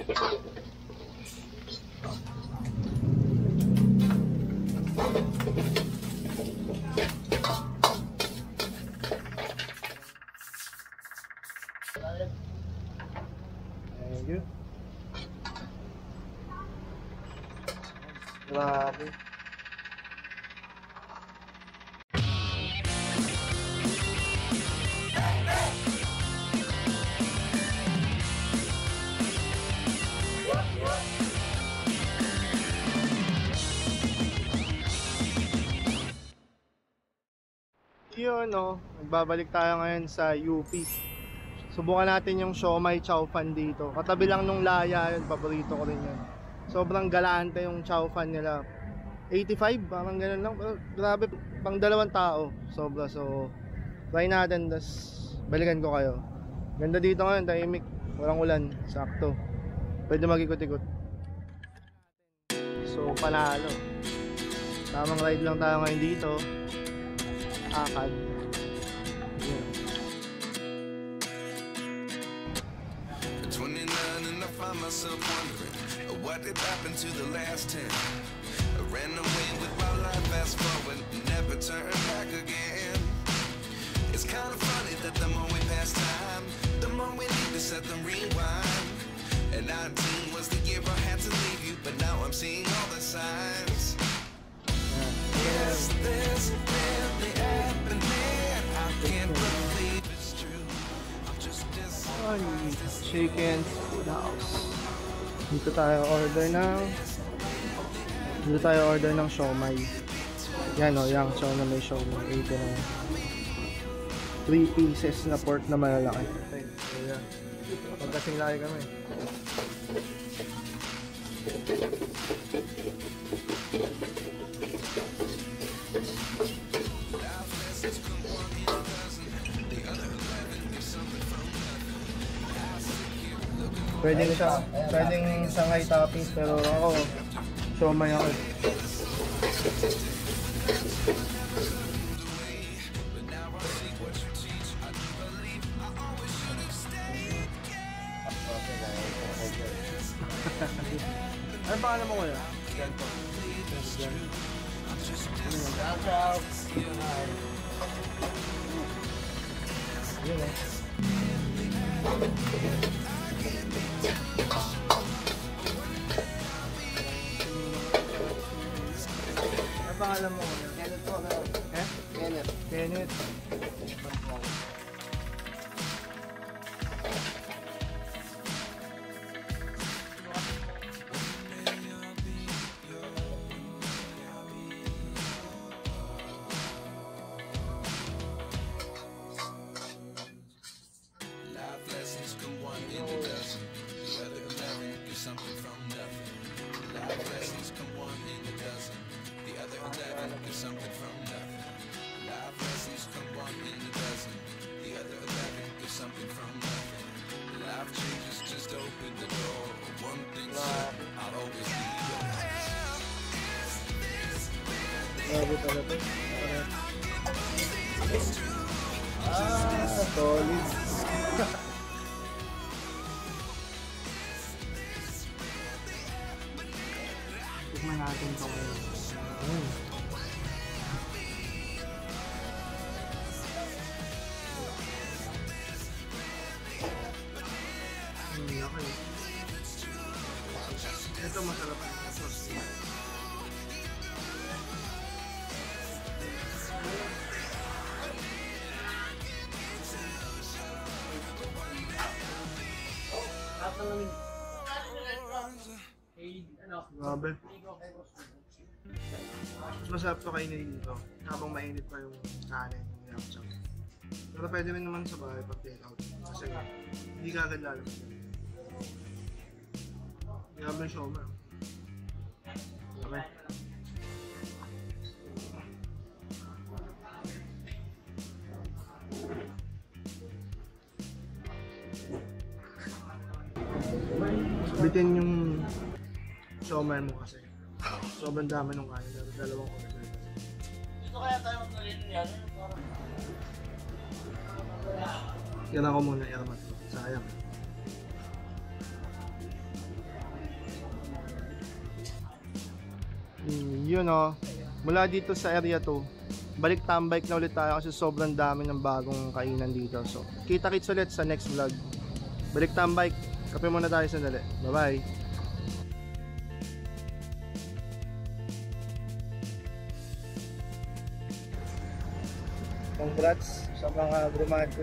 Thank you. Grabe. Yun, no, nagbabalik tayo ngayon sa UP. Subukan natin yung siomai chow fan dito. Katabi lang nung Laya yun, paborito ko rin yun. Sobrang galante yung chow fan nila. 85, parang ganun lang. Pero grabe, pang dalawang tao. Sobra, so try natin, tas balikan ko kayo. Ganda dito ngayon, tahimik. Walang ulan, sakto. Pwede mag-ikot-ikot. So, panalo. Tamang ride lang tayo ngayon dito. Akad. Yeah. 29 and I find myself wondering what did happen to the last 10. I ran away with my life, fast forward, never turn back again. It's kind of funny that the more we pass time, the more we need to set them rewind. And 19 was the year I had to leave you, but now I'm seeing all the signs. Is this really happening? I can't believe it's true. I'm just disappointed. Chicken food house. Dito tayo order ng siomai. Yan o, yung chow na may siomai. 80 na 3 pieces na pork na malalaki. So yan, pagkasing laki kami. Pwedeng Shanghai toppings, pero ako siomai ako. Ano pangalan mo kuya? Yan po. Yan. Yun eh. Ano pangalan mo kuya? Kenneth po. Eh? Kenneth. Grabe pala ito. Solid. Tikman natin ito ngayon. Ito masarap. Grabe. Mas masarap to kainin dito habang mainit pa yung kanin ng yapchap. Pero pwede rin naman sa bahay pag take out kasi hindi ka agad lalabas. Grabe yung siomai. Grabe. Bitin yung siomai mo kasi. Sobrang dami nung kanin. Dalawang order. Dito kaya tayo maglalin yan? Yan ako muna, Ermat. Sayang. Yun oh, mula dito sa area to, balik tambike na ulit tayo kasi sobrang dami ng bagong kainan dito. So, kita-kits ulit sa next vlog. Balik tambike, kape muna tayo sandali. Bye-bye. Congrats sa mga brumado.